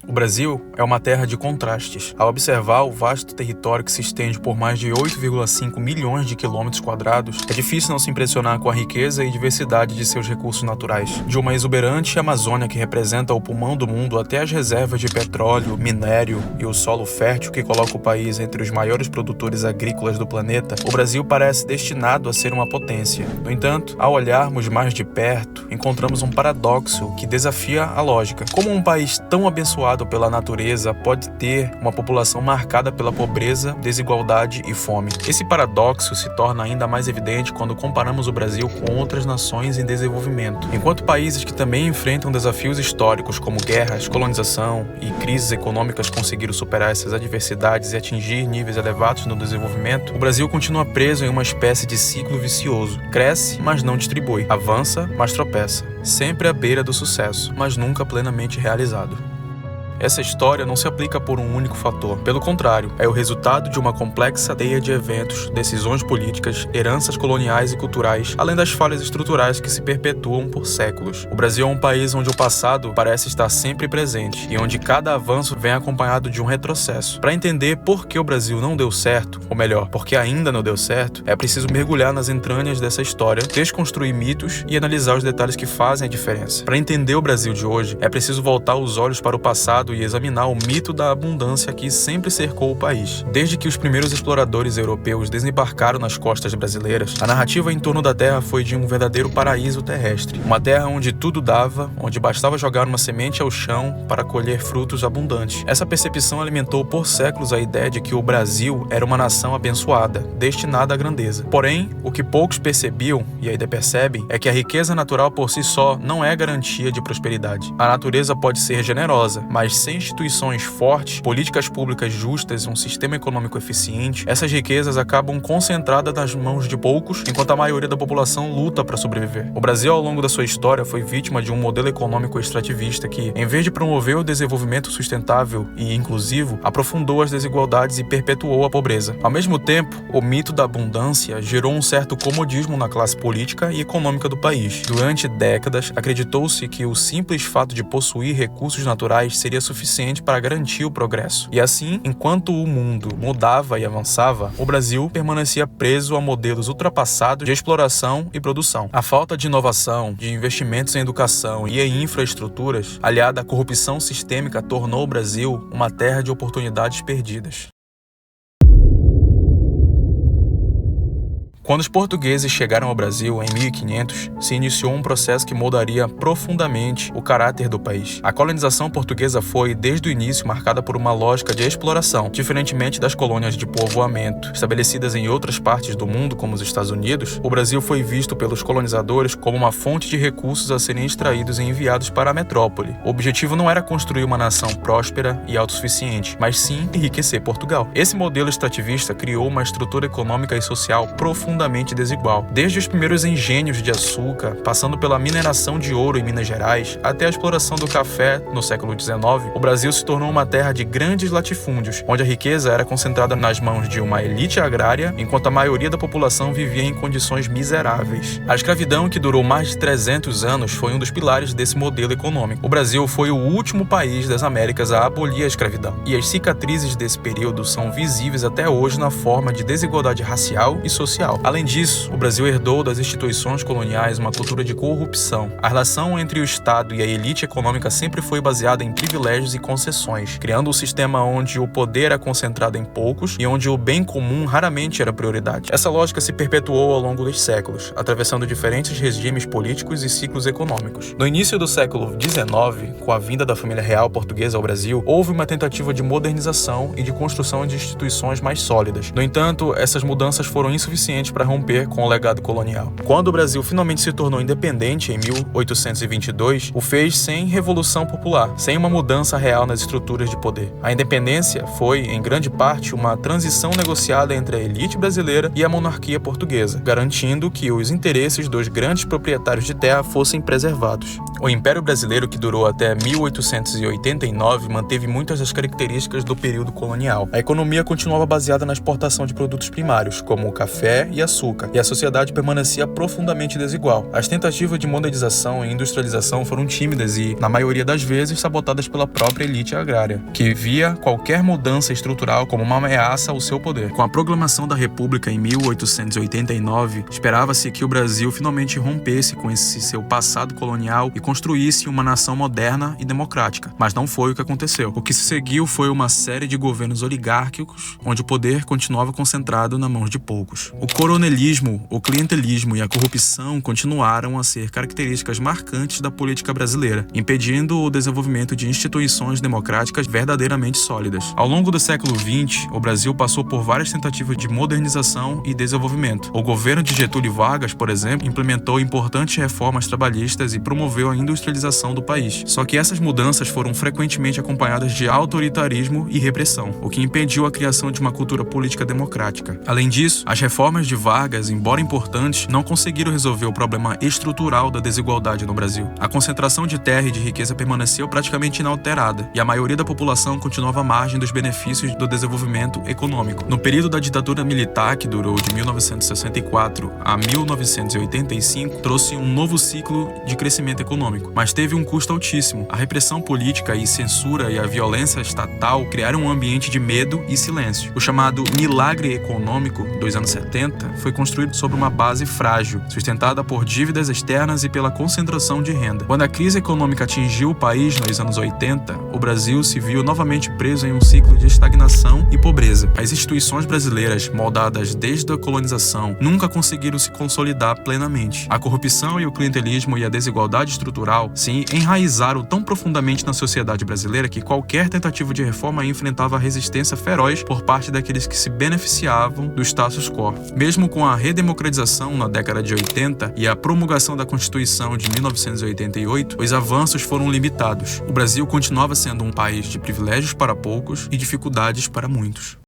O Brasil é uma terra de contrastes. Ao observar o vasto território que se estende por mais de 8,5 milhões de quilômetros quadrados, é difícil não se impressionar com a riqueza e diversidade de seus recursos naturais. De uma exuberante Amazônia que representa o pulmão do mundo até as reservas de petróleo, minério e o solo fértil que coloca o país entre os maiores produtores agrícolas do planeta, o Brasil parece destinado a ser uma potência. No entanto, ao olharmos mais de perto, encontramos um paradoxo que desafia a lógica. Como um país tão abençoado pela natureza pode ter uma população marcada pela pobreza, desigualdade e fome? Esse paradoxo se torna ainda mais evidente quando comparamos o Brasil com outras nações em desenvolvimento. Enquanto países que também enfrentam desafios históricos como guerras, colonização e crises econômicas conseguiram superar essas adversidades e atingir níveis elevados no desenvolvimento, o Brasil continua preso em uma espécie de ciclo vicioso. Cresce, mas não distribui. Avança, mas tropeça. Sempre à beira do sucesso, mas nunca plenamente realizado. Essa história não se aplica por um único fator. Pelo contrário, é o resultado de uma complexa teia de eventos, decisões políticas, heranças coloniais e culturais, além das falhas estruturais que se perpetuam por séculos. O Brasil é um país onde o passado parece estar sempre presente e onde cada avanço vem acompanhado de um retrocesso. Para entender por que o Brasil não deu certo, ou melhor, por que ainda não deu certo, é preciso mergulhar nas entranhas dessa história, desconstruir mitos e analisar os detalhes que fazem a diferença. Para entender o Brasil de hoje, é preciso voltar os olhos para o passado e examinar o mito da abundância que sempre cercou o país. Desde que os primeiros exploradores europeus desembarcaram nas costas brasileiras, a narrativa em torno da terra foi de um verdadeiro paraíso terrestre. Uma terra onde tudo dava, onde bastava jogar uma semente ao chão para colher frutos abundantes. Essa percepção alimentou por séculos a ideia de que o Brasil era uma nação abençoada, destinada à grandeza. Porém, o que poucos percebiam, e ainda percebem, é que a riqueza natural por si só não é garantia de prosperidade. A natureza pode ser generosa, mas sem instituições fortes, políticas públicas justas e um sistema econômico eficiente, essas riquezas acabam concentradas nas mãos de poucos, enquanto a maioria da população luta para sobreviver. O Brasil, ao longo da sua história, foi vítima de um modelo econômico extrativista que, em vez de promover o desenvolvimento sustentável e inclusivo, aprofundou as desigualdades e perpetuou a pobreza. Ao mesmo tempo, o mito da abundância gerou um certo comodismo na classe política e econômica do país. Durante décadas, acreditou-se que o simples fato de possuir recursos naturais seria suficiente para garantir o progresso. E assim, enquanto o mundo mudava e avançava, o Brasil permanecia preso a modelos ultrapassados de exploração e produção. A falta de inovação, de investimentos em educação e em infraestruturas, aliada à corrupção sistêmica, tornou o Brasil uma terra de oportunidades perdidas. Quando os portugueses chegaram ao Brasil em 1500, se iniciou um processo que moldaria profundamente o caráter do país. A colonização portuguesa foi, desde o início, marcada por uma lógica de exploração, diferentemente das colônias de povoamento estabelecidas em outras partes do mundo, como os Estados Unidos. O Brasil foi visto pelos colonizadores como uma fonte de recursos a serem extraídos e enviados para a metrópole. O objetivo não era construir uma nação próspera e autossuficiente, mas sim enriquecer Portugal. Esse modelo extrativista criou uma estrutura econômica e social profundamente desigual. Desde os primeiros engenhos de açúcar, passando pela mineração de ouro em Minas Gerais, até a exploração do café no século XIX, o Brasil se tornou uma terra de grandes latifúndios, onde a riqueza era concentrada nas mãos de uma elite agrária, enquanto a maioria da população vivia em condições miseráveis. A escravidão, que durou mais de 300 anos, foi um dos pilares desse modelo econômico. O Brasil foi o último país das Américas a abolir a escravidão, e as cicatrizes desse período são visíveis até hoje na forma de desigualdade racial e social. Além disso, o Brasil herdou das instituições coloniais uma cultura de corrupção. A relação entre o Estado e a elite econômica sempre foi baseada em privilégios e concessões, criando um sistema onde o poder era concentrado em poucos e onde o bem comum raramente era prioridade. Essa lógica se perpetuou ao longo dos séculos, atravessando diferentes regimes políticos e ciclos econômicos. No início do século XIX, com a vinda da família real portuguesa ao Brasil, houve uma tentativa de modernização e de construção de instituições mais sólidas. No entanto, essas mudanças foram insuficientes para romper com o legado colonial. Quando o Brasil finalmente se tornou independente em 1822, o fez sem revolução popular, sem uma mudança real nas estruturas de poder. A independência foi, em grande parte, uma transição negociada entre a elite brasileira e a monarquia portuguesa, garantindo que os interesses dos grandes proprietários de terra fossem preservados. O Império Brasileiro, que durou até 1889, manteve muitas das características do período colonial. A economia continuava baseada na exportação de produtos primários, como o café e e açúcar, e a sociedade permanecia profundamente desigual. As tentativas de modernização e industrialização foram tímidas e, na maioria das vezes, sabotadas pela própria elite agrária, que via qualquer mudança estrutural como uma ameaça ao seu poder. Com a proclamação da República em 1889, esperava-se que o Brasil finalmente rompesse com esse seu passado colonial e construísse uma nação moderna e democrática, mas não foi o que aconteceu. O que se seguiu foi uma série de governos oligárquicos, onde o poder continuava concentrado nas mãos de poucos. O coronelismo, o clientelismo e a corrupção continuaram a ser características marcantes da política brasileira, impedindo o desenvolvimento de instituições democráticas verdadeiramente sólidas. Ao longo do século XX, o Brasil passou por várias tentativas de modernização e desenvolvimento. O governo de Getúlio Vargas, por exemplo, implementou importantes reformas trabalhistas e promoveu a industrialização do país. Só que essas mudanças foram frequentemente acompanhadas de autoritarismo e repressão, o que impediu a criação de uma cultura política democrática. Além disso, as reformas de Vargas, embora importantes, não conseguiram resolver o problema estrutural da desigualdade no Brasil. A concentração de terra e de riqueza permaneceu praticamente inalterada, e a maioria da população continuava à margem dos benefícios do desenvolvimento econômico. No período da ditadura militar, que durou de 1964 a 1985, trouxe um novo ciclo de crescimento econômico, mas teve um custo altíssimo. A repressão política e censura e a violência estatal criaram um ambiente de medo e silêncio. O chamado milagre econômico dos anos 70 foi construído sobre uma base frágil, sustentada por dívidas externas e pela concentração de renda. Quando a crise econômica atingiu o país nos anos 80, o Brasil se viu novamente preso em um ciclo de estagnação e pobreza. As instituições brasileiras, moldadas desde a colonização, nunca conseguiram se consolidar plenamente. A corrupção e o clientelismo e a desigualdade estrutural se enraizaram tão profundamente na sociedade brasileira que qualquer tentativa de reforma enfrentava a resistência feroz por parte daqueles que se beneficiavam do status quo. Mesmo com a redemocratização na década de 80 e a promulgação da Constituição de 1988, os avanços foram limitados. O Brasil continuava sendo um país de privilégios para poucos e dificuldades para muitos.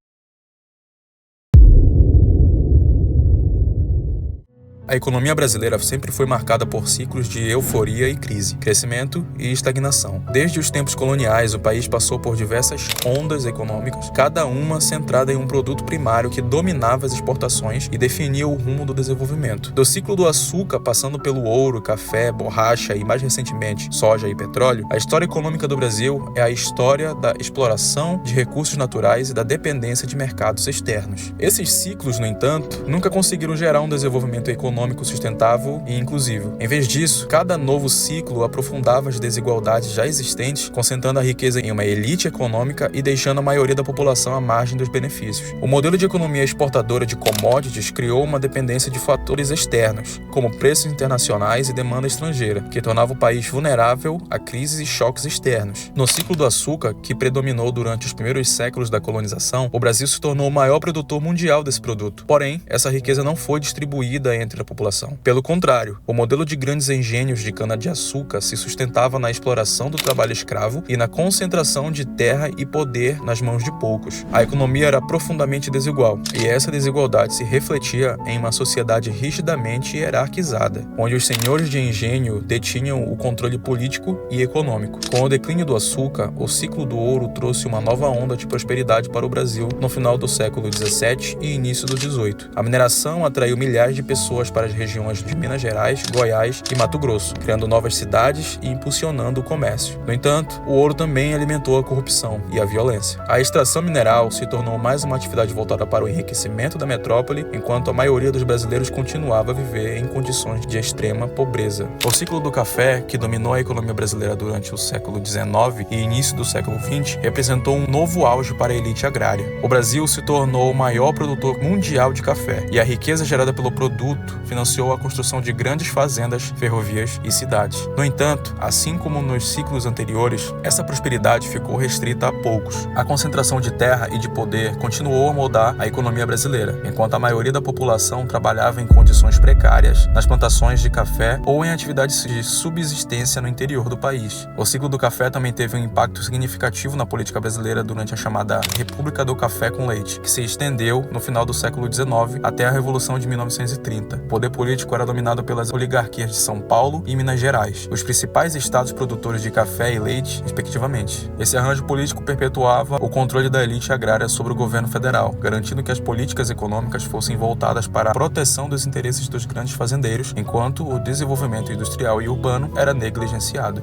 A economia brasileira sempre foi marcada por ciclos de euforia e crise, crescimento e estagnação. Desde os tempos coloniais, o país passou por diversas ondas econômicas, cada uma centrada em um produto primário que dominava as exportações e definia o rumo do desenvolvimento. Do ciclo do açúcar, passando pelo ouro, café, borracha e, mais recentemente, soja e petróleo, a história econômica do Brasil é a história da exploração de recursos naturais e da dependência de mercados externos. Esses ciclos, no entanto, nunca conseguiram gerar um desenvolvimento econômico sustentável e inclusivo. Em vez disso, cada novo ciclo aprofundava as desigualdades já existentes, concentrando a riqueza em uma elite econômica e deixando a maioria da população à margem dos benefícios. O modelo de economia exportadora de commodities criou uma dependência de fatores externos, como preços internacionais e demanda estrangeira, que tornava o país vulnerável a crises e choques externos. No ciclo do açúcar, que predominou durante os primeiros séculos da colonização, o Brasil se tornou o maior produtor mundial desse produto. Porém, essa riqueza não foi distribuída entre a população. Pelo contrário, o modelo de grandes engenhos de cana-de-açúcar se sustentava na exploração do trabalho escravo e na concentração de terra e poder nas mãos de poucos. A economia era profundamente desigual, e essa desigualdade se refletia em uma sociedade rigidamente hierarquizada, onde os senhores de engenho detinham o controle político e econômico. Com o declínio do açúcar, o ciclo do ouro trouxe uma nova onda de prosperidade para o Brasil no final do século XVII e início do XVIII. A mineração atraiu milhares de pessoas para as regiões de Minas Gerais, Goiás e Mato Grosso, criando novas cidades e impulsionando o comércio. No entanto, o ouro também alimentou a corrupção e a violência. A extração mineral se tornou mais uma atividade voltada para o enriquecimento da metrópole, enquanto a maioria dos brasileiros continuava a viver em condições de extrema pobreza. O ciclo do café, que dominou a economia brasileira durante o século XIX e início do século XX, representou um novo auge para a elite agrária. O Brasil se tornou o maior produtor mundial de café, e a riqueza gerada pelo produto financiou a construção de grandes fazendas, ferrovias e cidades. No entanto, assim como nos ciclos anteriores, essa prosperidade ficou restrita a poucos. A concentração de terra e de poder continuou a moldar a economia brasileira, enquanto a maioria da população trabalhava em condições precárias nas plantações de café ou em atividades de subsistência no interior do país. O ciclo do café também teve um impacto significativo na política brasileira durante a chamada República do Café com Leite, que se estendeu no final do século XIX até a Revolução de 1930. poder político era dominado pelas oligarquias de São Paulo e Minas Gerais, os principais estados produtores de café e leite, respectivamente. Esse arranjo político perpetuava o controle da elite agrária sobre o governo federal, garantindo que as políticas econômicas fossem voltadas para a proteção dos interesses dos grandes fazendeiros, enquanto o desenvolvimento industrial e urbano era negligenciado.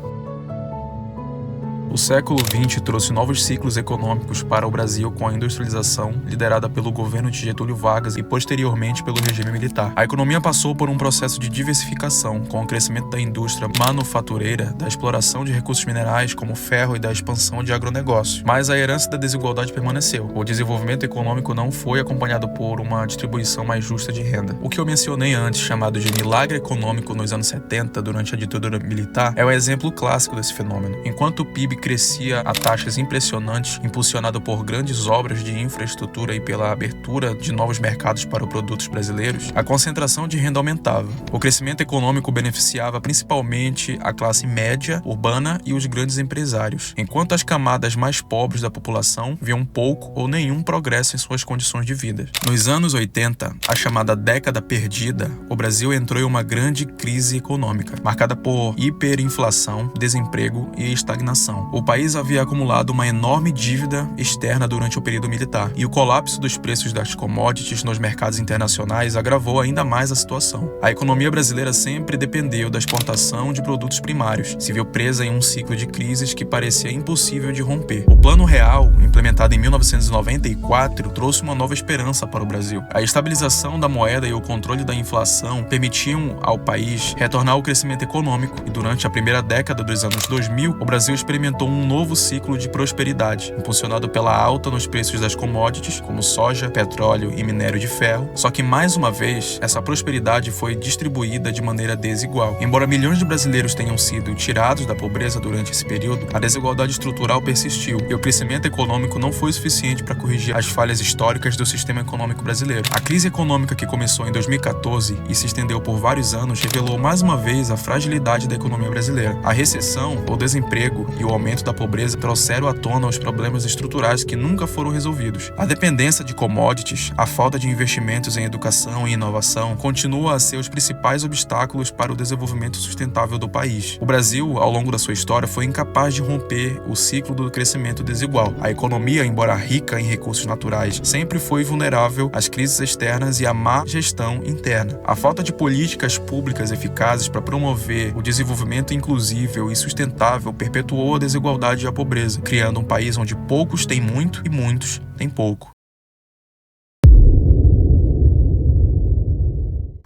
O século XX trouxe novos ciclos econômicos para o Brasil com a industrialização liderada pelo governo de Getúlio Vargas e posteriormente pelo regime militar. A economia passou por um processo de diversificação, com o crescimento da indústria manufatureira, da exploração de recursos minerais como ferro e da expansão de agronegócios. Mas a herança da desigualdade permaneceu. O desenvolvimento econômico não foi acompanhado por uma distribuição mais justa de renda. O que eu mencionei antes, chamado de milagre econômico nos anos 70, durante a ditadura militar, é um exemplo clássico desse fenômeno. Enquanto o PIB crescia a taxas impressionantes, impulsionado por grandes obras de infraestrutura e pela abertura de novos mercados para os produtos brasileiros, a concentração de renda aumentava. O crescimento econômico beneficiava principalmente a classe média, urbana e os grandes empresários, enquanto as camadas mais pobres da população viam pouco ou nenhum progresso em suas condições de vida. Nos anos 80, a chamada década perdida, o Brasil entrou em uma grande crise econômica, marcada por hiperinflação, desemprego e estagnação. O país havia acumulado uma enorme dívida externa durante o período militar, e o colapso dos preços das commodities nos mercados internacionais agravou ainda mais a situação. A economia brasileira sempre dependeu da exportação de produtos primários, se viu presa em um ciclo de crises que parecia impossível de romper. O Plano Real, implementado em 1994, trouxe uma nova esperança para o Brasil. A estabilização da moeda e o controle da inflação permitiam ao país retornar ao crescimento econômico, e durante a primeira década dos anos 2000, o Brasil experimentou um novo ciclo de prosperidade, impulsionado pela alta nos preços das commodities, como soja, petróleo e minério de ferro. Só que, mais uma vez, essa prosperidade foi distribuída de maneira desigual. Embora milhões de brasileiros tenham sido tirados da pobreza durante esse período, a desigualdade estrutural persistiu, e o crescimento econômico não foi suficiente para corrigir as falhas históricas do sistema econômico brasileiro. A crise econômica que começou em 2014 e se estendeu por vários anos revelou mais uma vez a fragilidade da economia brasileira. A recessão, o desemprego e o aumento da pobreza trouxeram à tona os problemas estruturais que nunca foram resolvidos. A dependência de commodities, a falta de investimentos em educação e inovação continua a ser os principais obstáculos para o desenvolvimento sustentável do país. O Brasil, ao longo da sua história, foi incapaz de romper o ciclo do crescimento desigual. A economia, embora rica em recursos naturais, sempre foi vulnerável às crises externas e à má gestão interna. A falta de políticas públicas eficazes para promover o desenvolvimento inclusivo e sustentável perpetuou a desigualdade e a pobreza, criando um país onde poucos têm muito e muitos têm pouco.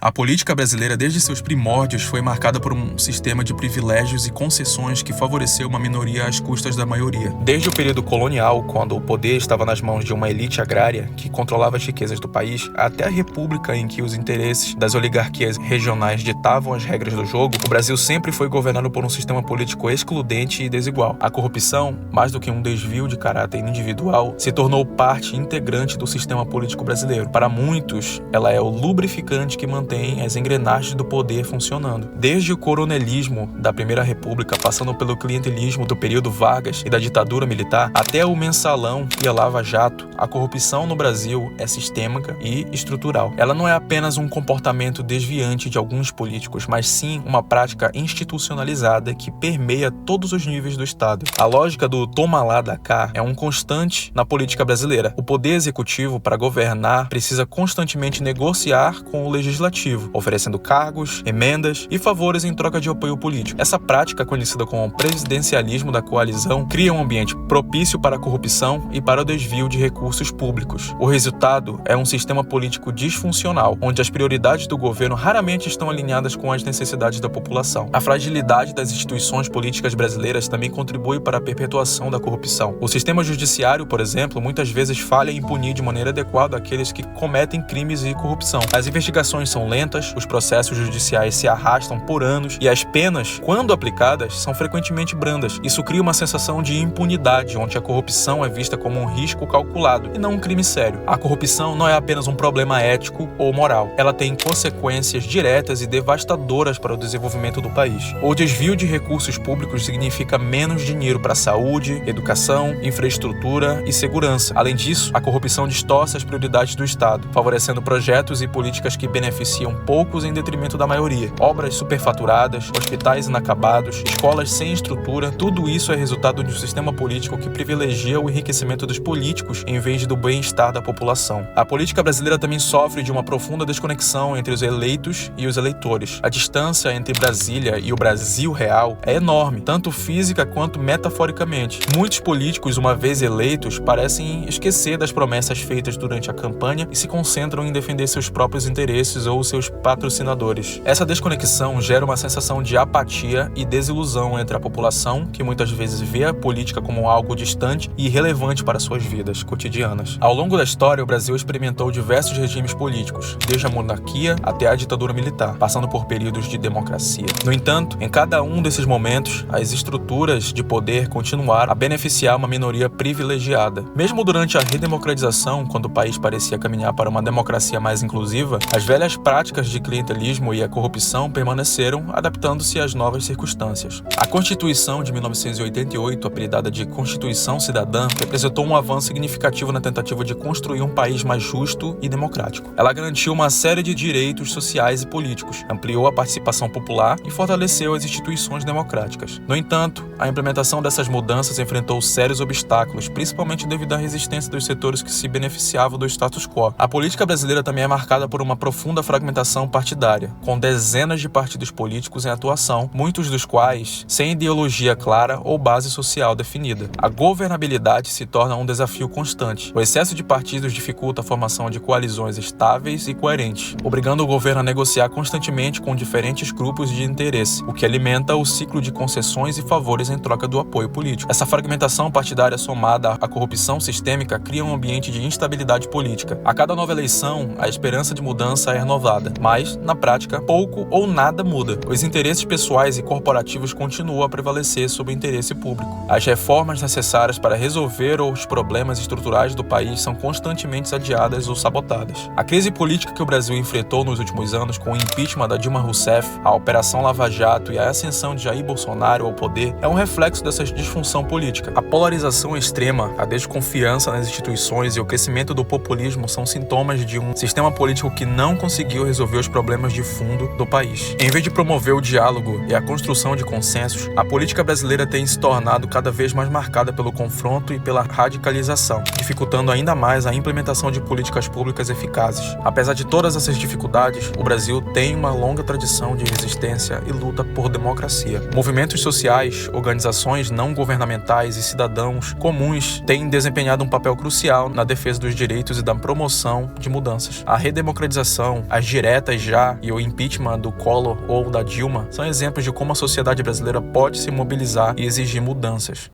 A política brasileira, desde seus primórdios, foi marcada por um sistema de privilégios e concessões que favoreceu uma minoria às custas da maioria. Desde o período colonial, quando o poder estava nas mãos de uma elite agrária que controlava as riquezas do país, até a república em que os interesses das oligarquias regionais ditavam as regras do jogo, o Brasil sempre foi governado por um sistema político excludente e desigual. A corrupção, mais do que um desvio de caráter individual, se tornou parte integrante do sistema político brasileiro. Para muitos, ela é o lubrificante que mantém as engrenagens do poder funcionando. Desde o coronelismo da Primeira República, passando pelo clientelismo do período Vargas e da ditadura militar, até o mensalão e a Lava Jato, a corrupção no Brasil é sistêmica e estrutural. Ela não é apenas um comportamento desviante de alguns políticos, mas sim uma prática institucionalizada que permeia todos os níveis do Estado. A lógica do toma lá, dá cá é um constante na política brasileira. O poder executivo, para governar, precisa constantemente negociar com o legislativo, oferecendo cargos, emendas e favores em troca de apoio político. Essa prática, conhecida como presidencialismo da coalizão, cria um ambiente propício para a corrupção e para o desvio de recursos públicos. O resultado é um sistema político disfuncional, onde as prioridades do governo raramente estão alinhadas com as necessidades da população. A fragilidade das instituições políticas brasileiras também contribui para a perpetuação da corrupção. O sistema judiciário, por exemplo, muitas vezes falha em punir de maneira adequada aqueles que cometem crimes e corrupção. As investigações são lentas, os processos judiciais se arrastam por anos e as penas, quando aplicadas, são frequentemente brandas. Isso cria uma sensação de impunidade, onde a corrupção é vista como um risco calculado e não um crime sério. A corrupção não é apenas um problema ético ou moral. Ela tem consequências diretas e devastadoras para o desenvolvimento do país. O desvio de recursos públicos significa menos dinheiro para saúde, educação, infraestrutura e segurança. Além disso, a corrupção distorce as prioridades do Estado, favorecendo projetos e políticas que beneficiam beneficiam poucos em detrimento da maioria. Obras superfaturadas, hospitais inacabados, escolas sem estrutura, tudo isso é resultado de um sistema político que privilegia o enriquecimento dos políticos em vez do bem-estar da população. A política brasileira também sofre de uma profunda desconexão entre os eleitos e os eleitores. A distância entre Brasília e o Brasil real é enorme, tanto física quanto metaforicamente. Muitos políticos, uma vez eleitos, parecem esquecer das promessas feitas durante a campanha e se concentram em defender seus próprios interesses ou seus patrocinadores. Essa desconexão gera uma sensação de apatia e desilusão entre a população, que muitas vezes vê a política como algo distante e irrelevante para suas vidas cotidianas. Ao longo da história, o Brasil experimentou diversos regimes políticos, desde a monarquia até a ditadura militar, passando por períodos de democracia. No entanto, em cada um desses momentos, as estruturas de poder continuaram a beneficiar uma minoria privilegiada. Mesmo durante a redemocratização, quando o país parecia caminhar para uma democracia mais inclusiva, as velhas práticas de clientelismo e a corrupção permaneceram, adaptando-se às novas circunstâncias. A Constituição de 1988, apelidada de Constituição Cidadã, representou um avanço significativo na tentativa de construir um país mais justo e democrático. Ela garantiu uma série de direitos sociais e políticos, ampliou a participação popular e fortaleceu as instituições democráticas. No entanto, a implementação dessas mudanças enfrentou sérios obstáculos, principalmente devido à resistência dos setores que se beneficiavam do status quo. A política brasileira também é marcada por uma profunda fragmentação partidária, com dezenas de partidos políticos em atuação, muitos dos quais sem ideologia clara ou base social definida. A governabilidade se torna um desafio constante. O excesso de partidos dificulta a formação de coalizões estáveis e coerentes, obrigando o governo a negociar constantemente com diferentes grupos de interesse, o que alimenta o ciclo de concessões e favores em troca do apoio político. Essa fragmentação partidária somada à corrupção sistêmica cria um ambiente de instabilidade política. A cada nova eleição, a esperança de mudança é renovada, mas, na prática, pouco ou nada muda. Os interesses pessoais e corporativos continuam a prevalecer sobre o interesse público. As reformas necessárias para resolver os problemas estruturais do país são constantemente adiadas ou sabotadas. A crise política que o Brasil enfrentou nos últimos anos, com o impeachment da Dilma Rousseff, a Operação Lava Jato e a ascensão de Jair Bolsonaro ao poder, é um reflexo dessa disfunção política. A polarização extrema, a desconfiança nas instituições e o crescimento do populismo são sintomas de um sistema político que não conseguiu resolver os problemas de fundo do país. Em vez de promover o diálogo e a construção de consensos, a política brasileira tem se tornado cada vez mais marcada pelo confronto e pela radicalização, dificultando ainda mais a implementação de políticas públicas eficazes. Apesar de todas essas dificuldades, o Brasil tem uma longa tradição de resistência e luta por democracia. Movimentos sociais, organizações não governamentais e cidadãos comuns têm desempenhado um papel crucial na defesa dos direitos e da promoção de mudanças. A redemocratização, as diretas já e o impeachment do Collor ou da Dilma são exemplos de como a sociedade brasileira pode se mobilizar e exigir mudanças.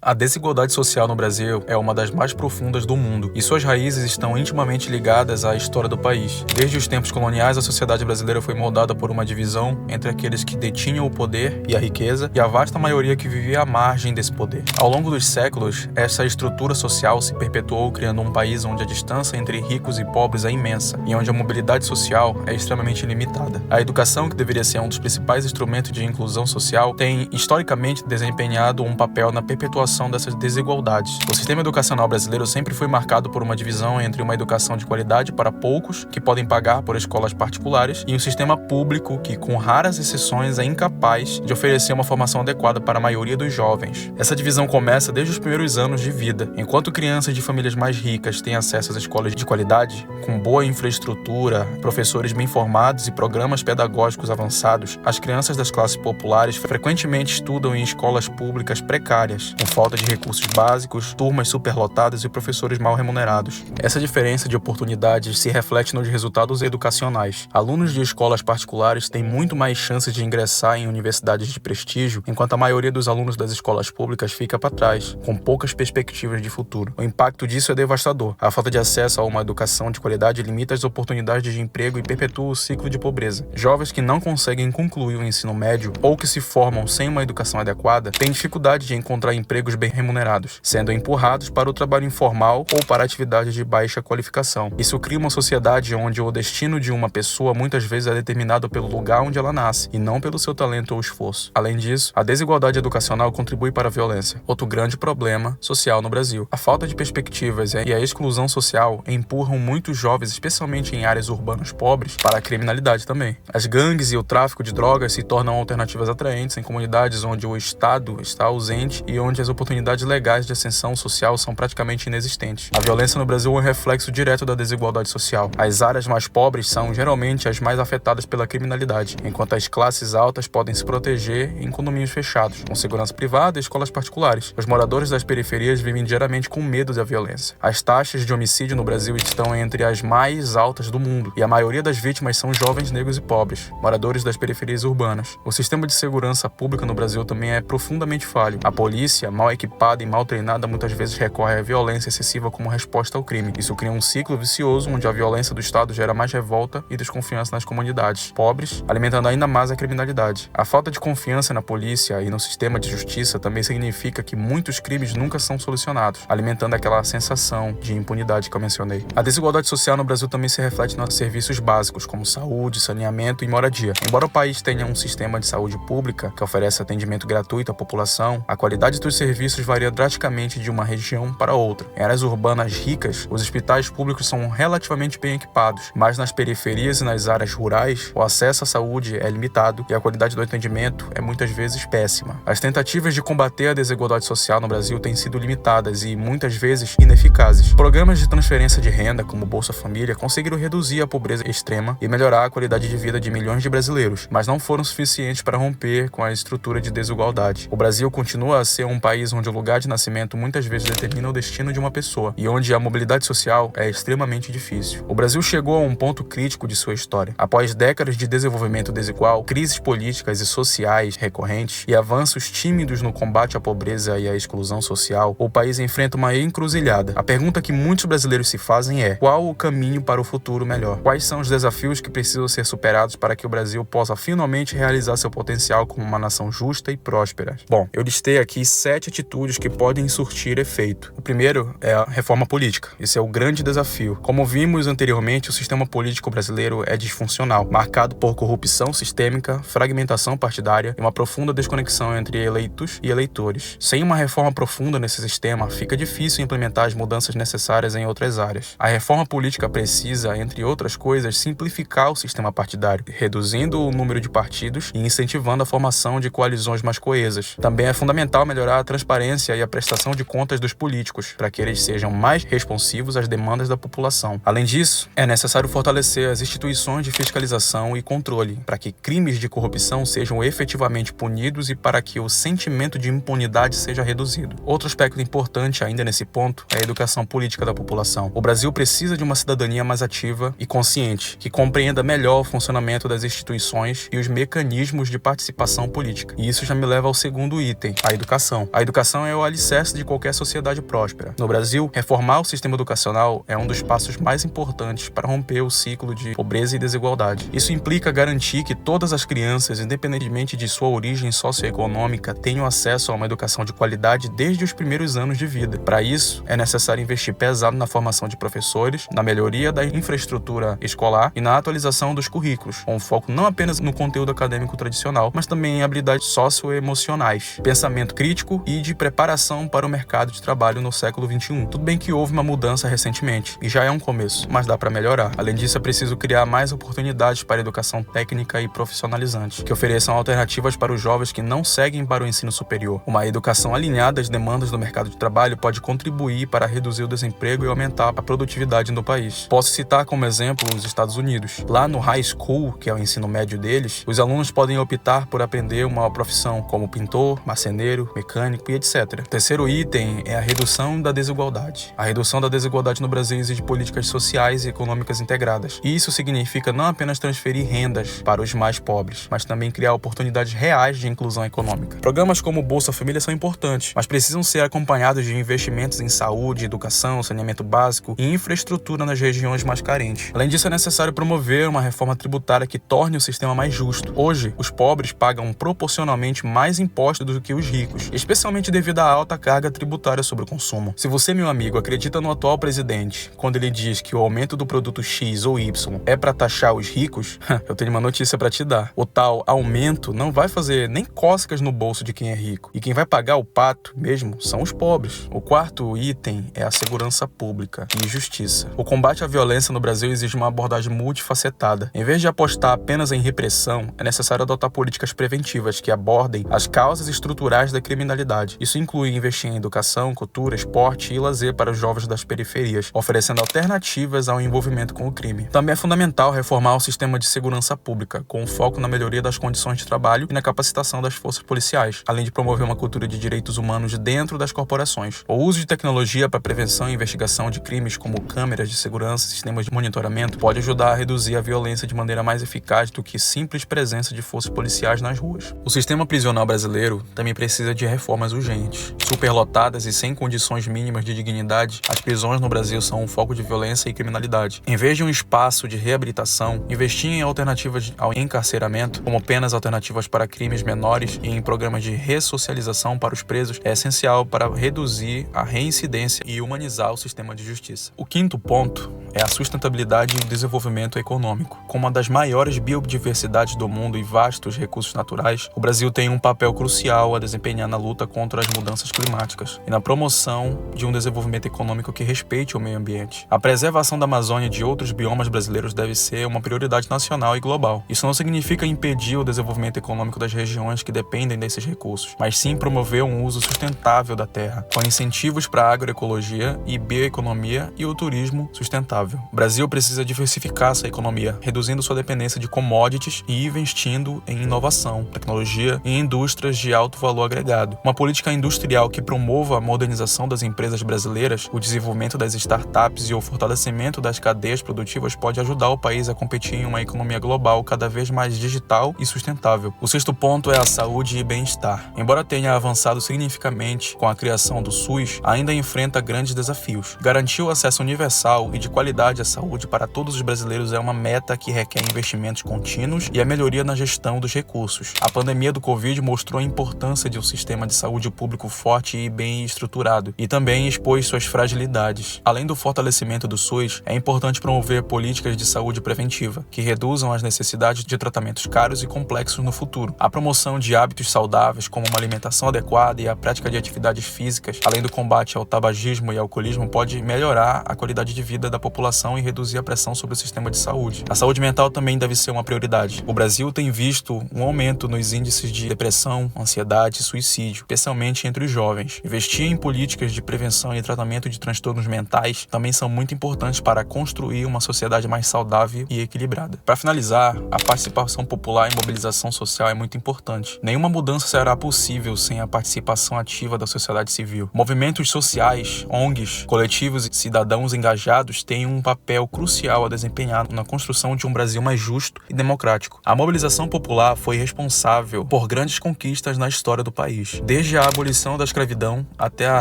A desigualdade social no Brasil é uma das mais profundas do mundo, e suas raízes estão intimamente ligadas à história do país. Desde os tempos coloniais, a sociedade brasileira foi moldada por uma divisão entre aqueles que detinham o poder e a riqueza e a vasta maioria que vivia à margem desse poder. Ao longo dos séculos, essa estrutura social se perpetuou, criando um país onde a distância entre ricos e pobres é imensa e onde a mobilidade social é extremamente limitada. A educação, que deveria ser um dos principais instrumentos de inclusão social, tem historicamente desempenhado um papel na perpetuação dessas desigualdades. O sistema educacional brasileiro sempre foi marcado por uma divisão entre uma educação de qualidade para poucos, que podem pagar por escolas particulares, e um sistema público que, com raras exceções, é incapaz de oferecer uma formação adequada para a maioria dos jovens. Essa divisão começa desde os primeiros anos de vida. Enquanto crianças de famílias mais ricas têm acesso às escolas de qualidade, com boa infraestrutura, professores bem formados e programas pedagógicos avançados, as crianças das classes populares frequentemente estudam em escolas públicas precárias, com falta de recursos básicos, turmas superlotadas e professores mal remunerados. Essa diferença de oportunidades se reflete nos resultados educacionais. Alunos de escolas particulares têm muito mais chances de ingressar em universidades de prestígio, enquanto a maioria dos alunos das escolas públicas fica para trás, com poucas perspectivas de futuro. O impacto disso é devastador. A falta de acesso a uma educação de qualidade limita as oportunidades de emprego e perpetua o ciclo de pobreza. Jovens que não conseguem concluir o ensino médio ou que se formam sem uma educação adequada têm dificuldade de encontrar empregos empregos bem remunerados, sendo empurrados para o trabalho informal ou para atividades de baixa qualificação. Isso cria uma sociedade onde o destino de uma pessoa muitas vezes é determinado pelo lugar onde ela nasce, e não pelo seu talento ou esforço. Além disso, a desigualdade educacional contribui para a violência, outro grande problema social no Brasil. A falta de perspectivas e a exclusão social empurram muitos jovens, especialmente em áreas urbanas pobres, para a criminalidade também. As gangues e o tráfico de drogas se tornam alternativas atraentes em comunidades onde o Estado está ausente e onde as oportunidades legais de ascensão social são praticamente inexistentes. A violência no Brasil é um reflexo direto da desigualdade social. As áreas mais pobres são geralmente as mais afetadas pela criminalidade, enquanto as classes altas podem se proteger em condomínios fechados, com segurança privada e escolas particulares. Os moradores das periferias vivem diariamente com medo da violência. As taxas de homicídio no Brasil estão entre as mais altas do mundo, e a maioria das vítimas são jovens negros e pobres, moradores das periferias urbanas. O sistema de segurança pública no Brasil também é profundamente falho. A polícia, mal equipada e mal treinada, muitas vezes recorre à violência excessiva como resposta ao crime. Isso cria um ciclo vicioso onde a violência do Estado gera mais revolta e desconfiança nas comunidades pobres, alimentando ainda mais a criminalidade. A falta de confiança na polícia e no sistema de justiça também significa que muitos crimes nunca são solucionados, alimentando aquela sensação de impunidade que eu mencionei. A desigualdade social no Brasil também se reflete nos serviços básicos, como saúde, saneamento e moradia. Embora o país tenha um sistema de saúde pública que oferece atendimento gratuito à população, a qualidade dos serviços varia drasticamente de uma região para outra. Em áreas urbanas ricas, os hospitais públicos são relativamente bem equipados, mas nas periferias e nas áreas rurais, o acesso à saúde é limitado e a qualidade do atendimento é muitas vezes péssima. As tentativas de combater a desigualdade social no Brasil têm sido limitadas e muitas vezes ineficazes. Programas de transferência de renda, como Bolsa Família, conseguiram reduzir a pobreza extrema e melhorar a qualidade de vida de milhões de brasileiros, mas não foram suficientes para romper com a estrutura de desigualdade. O Brasil continua a ser um país onde o lugar de nascimento muitas vezes determina o destino de uma pessoa e onde a mobilidade social é extremamente difícil. O Brasil chegou a um ponto crítico de sua história. Após décadas de desenvolvimento desigual, crises políticas e sociais recorrentes e avanços tímidos no combate à pobreza e à exclusão social, o país enfrenta uma encruzilhada. A pergunta que muitos brasileiros se fazem é: qual o caminho para o futuro melhor? Quais são os desafios que precisam ser superados para que o Brasil possa finalmente realizar seu potencial como uma nação justa e próspera? Bom, eu listei aqui 7 atitudes que podem surtir efeito. O primeiro é a reforma política. Esse é o grande desafio. Como vimos anteriormente, o sistema político brasileiro é disfuncional, marcado por corrupção sistêmica, fragmentação partidária e uma profunda desconexão entre eleitos e eleitores. Sem uma reforma profunda nesse sistema, fica difícil implementar as mudanças necessárias em outras áreas. A reforma política precisa, entre outras coisas, simplificar o sistema partidário, reduzindo o número de partidos e incentivando a formação de coalizões mais coesas. Também é fundamental melhorar a transparência e a prestação de contas dos políticos, para que eles sejam mais responsivos às demandas da população. Além disso, é necessário fortalecer as instituições de fiscalização e controle, para que crimes de corrupção sejam efetivamente punidos e para que o sentimento de impunidade seja reduzido. Outro aspecto importante ainda nesse ponto é a educação política da população. O Brasil precisa de uma cidadania mais ativa e consciente, que compreenda melhor o funcionamento das instituições e os mecanismos de participação política. E isso já me leva ao segundo item, a educação. A educação é o alicerce de qualquer sociedade próspera. No Brasil, reformar o sistema educacional é um dos passos mais importantes para romper o ciclo de pobreza e desigualdade. Isso implica garantir que todas as crianças, independentemente de sua origem socioeconômica, tenham acesso a uma educação de qualidade desde os primeiros anos de vida. Para isso, é necessário investir pesado na formação de professores, na melhoria da infraestrutura escolar e na atualização dos currículos, com foco não apenas no conteúdo acadêmico tradicional, mas também em habilidades socioemocionais, pensamento crítico e de preparação para o mercado de trabalho no século XXI. Tudo bem que houve uma mudança recentemente, e já é um começo, mas dá para melhorar. Além disso, é preciso criar mais oportunidades para a educação técnica e profissionalizante, que ofereçam alternativas para os jovens que não seguem para o ensino superior. Uma educação alinhada às demandas do mercado de trabalho pode contribuir para reduzir o desemprego e aumentar a produtividade no país. Posso citar como exemplo os Estados Unidos. Lá no high school, que é o ensino médio deles, os alunos podem optar por aprender uma profissão como pintor, marceneiro, mecânico e etc. O terceiro item é a redução da desigualdade. A redução da desigualdade no Brasil exige políticas sociais e econômicas integradas. E isso significa não apenas transferir rendas para os mais pobres, mas também criar oportunidades reais de inclusão econômica. Programas como Bolsa Família são importantes, mas precisam ser acompanhados de investimentos em saúde, educação, saneamento básico e infraestrutura nas regiões mais carentes. Além disso, é necessário promover uma reforma tributária que torne o sistema mais justo. Hoje, os pobres pagam proporcionalmente mais impostos do que os ricos, especialmente principalmente devido à alta carga tributária sobre o consumo. Se você, meu amigo, acredita no atual presidente quando ele diz que o aumento do produto X ou Y é para taxar os ricos, eu tenho uma notícia para te dar. O tal aumento não vai fazer nem cócegas no bolso de quem é rico. E quem vai pagar o pato mesmo são os pobres. O quarto item é a segurança pública e justiça. O combate à violência no Brasil exige uma abordagem multifacetada. Em vez de apostar apenas em repressão, é necessário adotar políticas preventivas que abordem as causas estruturais da criminalidade. Isso inclui investir em educação, cultura, esporte e lazer para os jovens das periferias, oferecendo alternativas ao envolvimento com o crime. Também é fundamental reformar o sistema de segurança pública, com foco na melhoria das condições de trabalho e na capacitação das forças policiais, além de promover uma cultura de direitos humanos dentro das corporações. O uso de tecnologia para prevenção e investigação de crimes, como câmeras de segurança e sistemas de monitoramento, pode ajudar a reduzir a violência de maneira mais eficaz do que simples presença de forças policiais nas ruas. O sistema prisional brasileiro também precisa de reformas urgentes. Superlotadas e sem condições mínimas de dignidade, as prisões no Brasil são um foco de violência e criminalidade. Em vez de um espaço de reabilitação, investir em alternativas ao encarceramento, como penas alternativas para crimes menores e em programas de ressocialização para os presos, é essencial para reduzir a reincidência e humanizar o sistema de justiça. O quinto ponto é a sustentabilidade e o desenvolvimento econômico. Com uma das maiores biodiversidades do mundo e vastos recursos naturais, o Brasil tem um papel crucial a desempenhar na luta contra as mudanças climáticas e na promoção de um desenvolvimento econômico que respeite o meio ambiente. A preservação da Amazônia e de outros biomas brasileiros deve ser uma prioridade nacional e global. Isso não significa impedir o desenvolvimento econômico das regiões que dependem desses recursos, mas sim promover um uso sustentável da terra, com incentivos para a agroecologia e bioeconomia e o turismo sustentável. O Brasil precisa diversificar sua economia, reduzindo sua dependência de commodities e investindo em inovação, tecnologia e indústrias de alto valor agregado. Uma política industrial que promova a modernização das empresas brasileiras, o desenvolvimento das startups e o fortalecimento das cadeias produtivas pode ajudar o país a competir em uma economia global cada vez mais digital e sustentável. O sexto ponto é a saúde e bem-estar. Embora tenha avançado significativamente com a criação do SUS, ainda enfrenta grandes desafios. Garantir o acesso universal e de qualidade à saúde para todos os brasileiros é uma meta que requer investimentos contínuos e a melhoria na gestão dos recursos. A pandemia do Covid mostrou a importância de um sistema de saúde público forte e bem estruturado, e também expôs suas fragilidades. Além do fortalecimento do SUS, é importante promover políticas de saúde preventiva, que reduzam as necessidades de tratamentos caros e complexos no futuro. A promoção de hábitos saudáveis, como uma alimentação adequada e a prática de atividades físicas, além do combate ao tabagismo e alcoolismo, pode melhorar a qualidade de vida da população e reduzir a pressão sobre o sistema de saúde. A saúde mental também deve ser uma prioridade. O Brasil tem visto um aumento nos índices de depressão, ansiedade e suicídio, especialmente entre os jovens. Investir em políticas de prevenção e tratamento de transtornos mentais também são muito importantes para construir uma sociedade mais saudável e equilibrada. Para finalizar, a participação popular e mobilização social é muito importante. Nenhuma mudança será possível sem a participação ativa da sociedade civil. Movimentos sociais, ONGs, coletivos e cidadãos engajados têm um papel crucial a desempenhar na construção de um Brasil mais justo e democrático. A mobilização popular foi responsável por grandes conquistas na história do país, desde a abolição da escravidão até a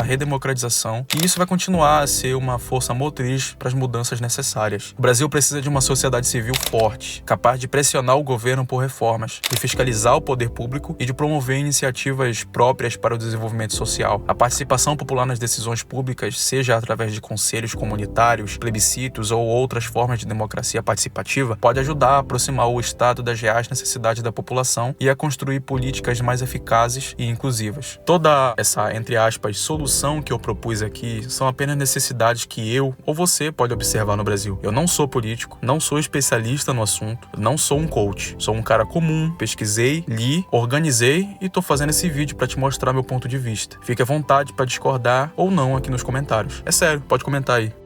redemocratização, e isso vai continuar a ser uma força motriz para as mudanças necessárias. O Brasil precisa de uma sociedade civil forte, capaz de pressionar o governo por reformas, de fiscalizar o poder público e de promover iniciativas próprias para o desenvolvimento social. A participação popular nas decisões públicas, seja através de conselhos comunitários, plebiscitos ou outras formas de democracia participativa, pode ajudar a aproximar o Estado das reais necessidades da população e a construir políticas mais eficazes e inclusivas. Toda essa, entre aspas, solução que eu propus aqui são apenas necessidades que eu ou você pode observar no Brasil. Eu não sou político, não sou especialista no assunto, não sou um coach. Sou um cara comum, pesquisei, li, organizei e tô fazendo esse vídeo para te mostrar meu ponto de vista. Fique à vontade para discordar ou não aqui nos comentários. É sério, pode comentar aí.